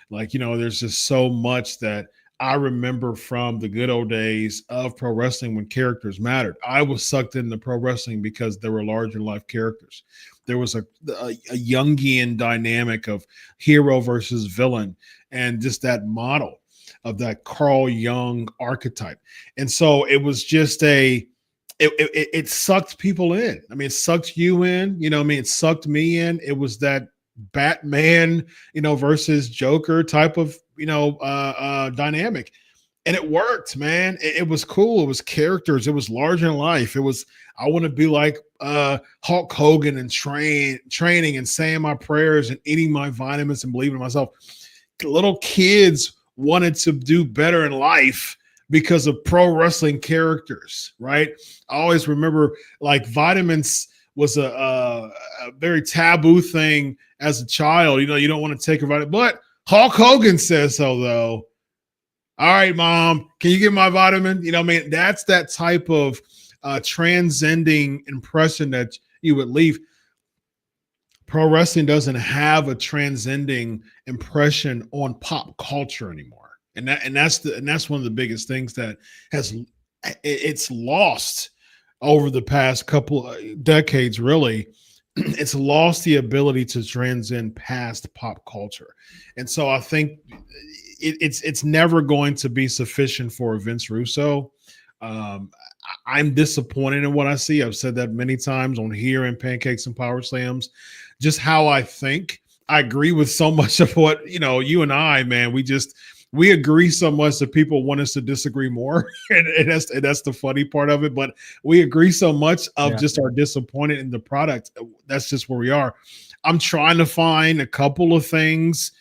A: There's just so much that I remember from the good old days of pro wrestling when characters mattered. I was sucked into pro wrestling because there were larger life characters. There was a Jungian dynamic of hero versus villain, and just that model of that Carl Jung archetype. And so it was just it sucked people in. I mean, it sucked you in, it sucked me in. It was that Batman, versus Joker type of, dynamic. And it worked, man. It was cool. It was characters. It was larger than life. It was, I want to be like Hulk Hogan and training and saying my prayers and eating my vitamins and believing in myself. Little kids wanted to do better in life because of pro wrestling characters, right? I always remember vitamins was a very taboo thing as a child. You don't want to take a vitamin, but Hulk Hogan says so, though. All right, Mom, can you get my vitamin? That's that type of transcending impression that you would leave. Pro wrestling doesn't have a transcending impression on pop culture anymore. And that's one of the biggest things that it's lost over the past couple of decades, really. It's lost the ability to transcend past pop culture. And so I think it's never going to be sufficient for Vince Russo. I'm disappointed in what I see. I've said that many times on here in Pancakes and Power Slams, just how I think. I agree with so much of what, you and I, man, we agree so much that people want us to disagree more. and that's the funny part of it. But we agree so much of just our disappointed in the product. That's just where we are. I'm trying to find a couple of things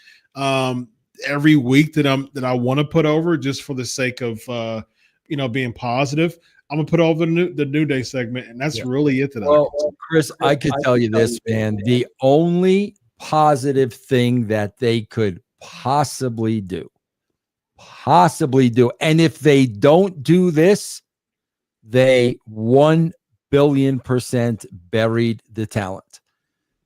A: every week that I want to put over just for the sake of, being positive. I'm gonna put over the New Day segment, and that's really it.
B: Chris, I could tell you this, man. The only positive thing that they could possibly do, and if they don't do this, they 1 billion% buried the talent.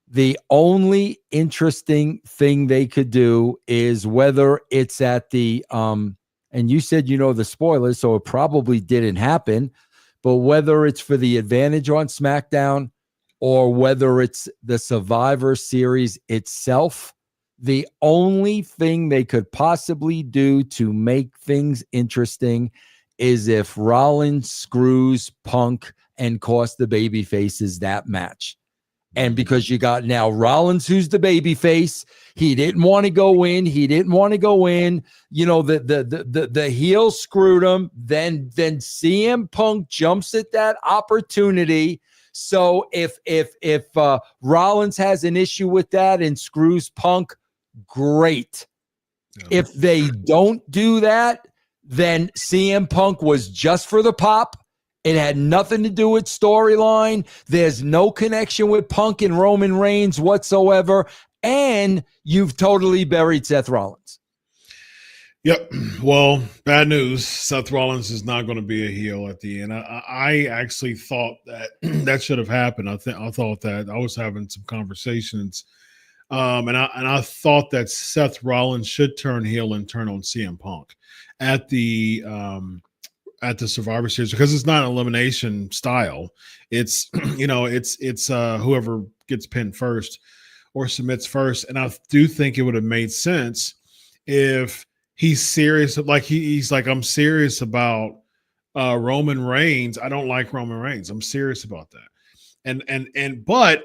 B: The only interesting thing they could do is whether it's at the and you said the spoilers, so it probably didn't happen, but whether it's for the advantage on SmackDown or whether it's the Survivor Series itself, the only thing they could possibly do to make things interesting is if Rollins screws Punk and costs the baby faces that match. And because you got now Rollins, who's the baby face, he didn't want to go in. The heel screwed him. Then CM Punk jumps at that opportunity. So if Rollins has an issue with that and screws Punk, great. Yeah. If they don't do that, then CM Punk was just for the pop. It had nothing to do with storyline. There's no connection with Punk and Roman Reigns whatsoever. And you've totally buried Seth Rollins.
A: Yep. Well, bad news. Seth Rollins is not going to be a heel at the end. I actually thought that should have happened. I thought that I was having some conversations, and I thought that Seth Rollins should turn heel and turn on CM Punk at the Survivor Series, because it's not an elimination style. It's it's whoever gets pinned first or submits first. And I do think it would have made sense if he's serious, like he's like, I'm serious about Roman Reigns. I don't like Roman Reigns. I'm serious about that. But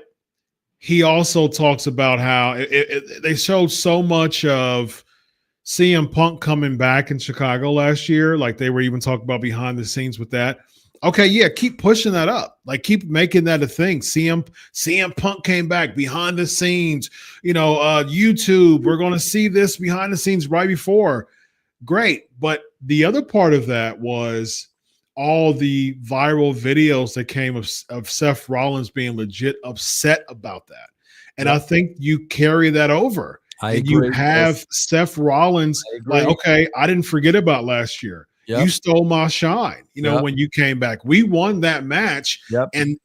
A: he also talks about how they showed so much of CM Punk coming back in Chicago last year. Like they were even talking about behind the scenes with that. Okay, yeah, keep pushing that up. Like keep making that a thing. CM Punk came back behind the scenes. YouTube, we're going to see this behind the scenes right before. Great. But the other part of that was all the viral videos that came of Seth Rollins being legit upset about that. And I think you carry that over. You have Seth Rollins like, okay, I didn't forget about last year. Yep. You stole my shine, when you came back. We won that match, and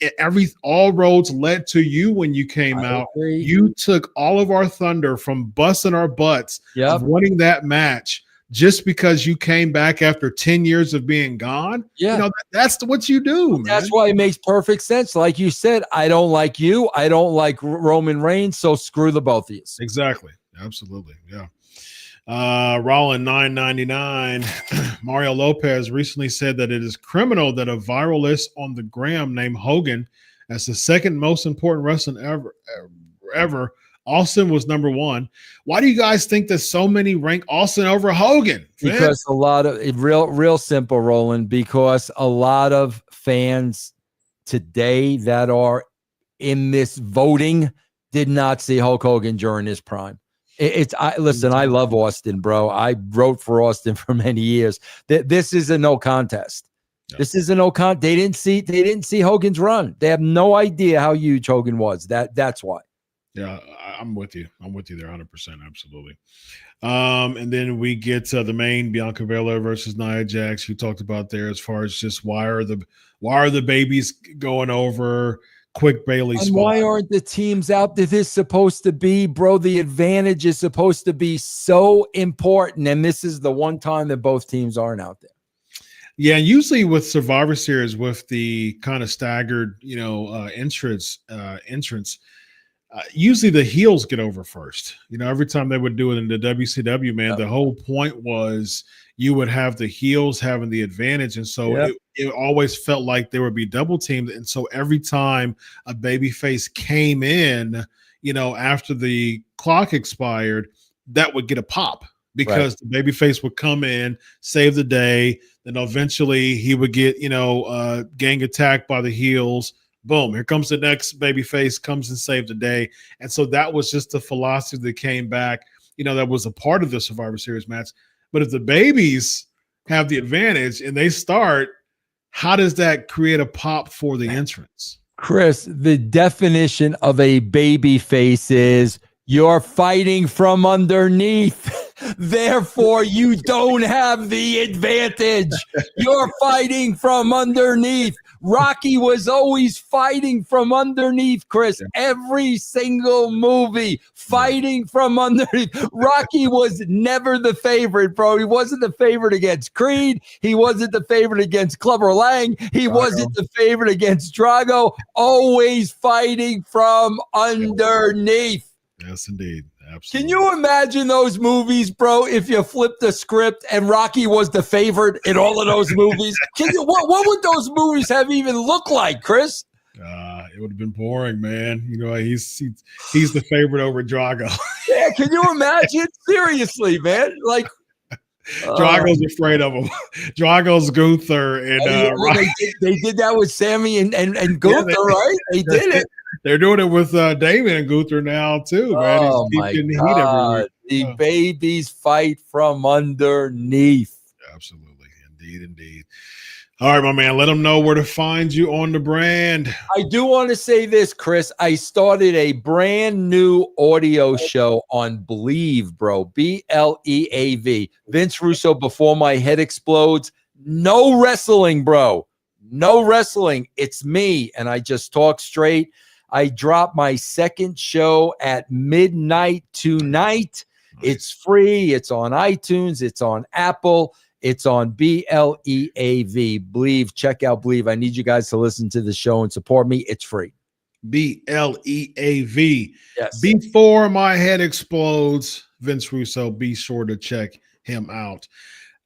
A: all roads led to you when you came out.
B: Agree.
A: You took all of our thunder from busting our butts of winning that match just because you came back after 10 years of being gone.
B: Yeah.
A: That's what you do, man.
B: That's why it makes perfect sense. Like you said, I don't like you. I don't like Roman Reigns, so screw the both of you.
A: Exactly. Absolutely. Yeah. Rollin $9.99. Mario Lopez recently said that it is criminal that a viralist on the gram named Hogan as the second most important wrestler ever. Austin was number one. Why do you guys think that so many rank Austin over Hogan?
B: Because a lot of real simple, Roland, because a lot of fans today that are in this voting did not see Hulk Hogan during his prime. Listen, I love Austin, bro. I wrote for Austin for many years. This is a no contest. Yeah. This is a no contest. They didn't see Hogan's run. They have no idea how huge Hogan was. That's why.
A: Yeah, I'm with you. I'm with you there 100%. Absolutely. And then we get to the main Bianca Belair versus Nia Jax. You talked about there as far as just why are the babies going over quick Bailey spot.
B: Why aren't the teams out that this is supposed to be, bro? The advantage is supposed to be so important, and this is the one time that both teams aren't out there.
A: Yeah, usually with Survivor Series, with the kind of staggered, entrance, usually the heels get over first. Every time they would do it in the WCW, man, the whole point was you would have the heels having the advantage. And so it always felt like there would be double teamed. And so every time a babyface came in, after the clock expired, that would get a pop because the babyface would come in, save the day. Then eventually he would get, gang attacked by the heels. Boom, here comes the next babyface, comes and save the day. And so that was just the philosophy that came back, that was a part of the Survivor Series match. But if the babies have the advantage and they start, how does that create a pop for the entrance?
B: Chris, the definition of a baby face is you're fighting from underneath. Therefore, you don't have the advantage. You're fighting from underneath. Rocky was always fighting from underneath, Chris.
A: Yeah.
B: Every single movie, fighting from underneath. Rocky was never the favorite, bro. He wasn't the favorite against Creed. He wasn't the favorite against Clubber Lang. He wasn't the favorite against Drago. Always fighting from underneath.
A: Yes, indeed. Absolutely.
B: Can you imagine those movies, bro, if you flipped the script and Rocky was the favorite in all of those movies? What would those movies have even looked like, Chris?
A: It would have been boring, man. You know, he's the favorite over Drago.
B: Yeah, can you imagine? Seriously, man. Like,
A: Drago's afraid of him. Drago's Gunther and
B: they did that with Sammy and Gunther, right? They did it.
A: They're doing it with Damon and Gunther now too, man.
B: Oh my God. The babies fight from underneath.
A: Absolutely, indeed. All right, my man. Let them know where to find you on the brand.
B: I do want to say this, Chris. I started a brand new audio show on Believe, bro. BLEAV. Vince Russo, Before My Head Explodes. No wrestling, bro. No wrestling. It's me, and I just talk straight. I dropped my second show at midnight tonight. Nice. It's free. It's on iTunes. It's on Apple. It's on BLEAV. Believe. Check out Believe. I need you guys to listen to the show and support me. It's free.
A: BLEAV.
B: Yes.
A: Before My Head Explodes. Vince Russo. Be sure to check him out.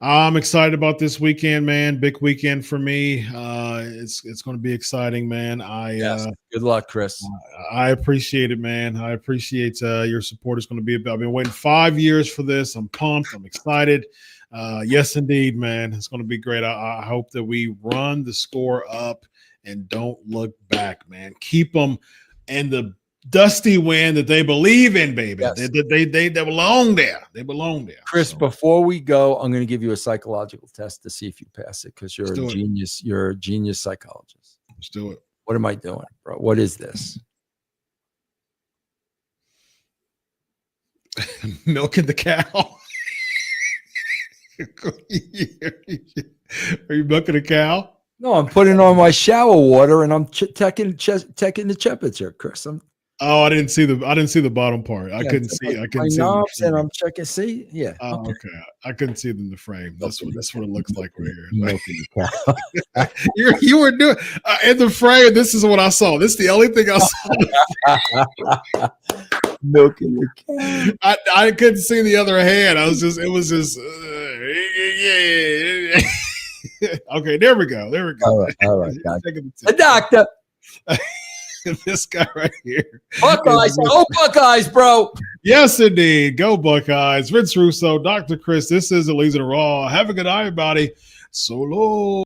A: I'm excited about this weekend, man. Big weekend for me. It's going to be exciting, man.
B: Good luck, Chris.
A: I appreciate it, man. I appreciate your support. It's going to be about. I've been waiting 5 years for this. I'm pumped. I'm excited. Yes, indeed, man. It's going to be great. I hope that we run the score up and don't look back, man. Keep them in the dusty win that they believe in, baby. Yes. They belong there. They belong there.
B: Chris, before we go, I'm going to give you a psychological test to see if you pass it because you're a genius. You're a genius psychologist.
A: Let's do it.
B: What am I doing, bro? What is this?
A: Milking the cow. Are you milking a cow?
B: No, I'm putting on my shower water and I'm checking the temperature, Chris.
A: I didn't see the bottom part. I couldn't see. I couldn't see
B: knobs and I'm checking. See, yeah.
A: Okay. I couldn't see it in the frame. That's what it looks like right here. You were doing in the frame. This is what I saw. This is the only thing I saw.
B: Milking the cow.
A: I couldn't see the other hand. It was just. Okay, there we go.
B: All right. The doctor.
A: This guy right here.
B: Buckeyes. Go Buckeyes, bro.
A: Yes, indeed. Go Buckeyes. Vince Russo, Dr. Chris. This is Elisa Raw. Have a good night, everybody. So long.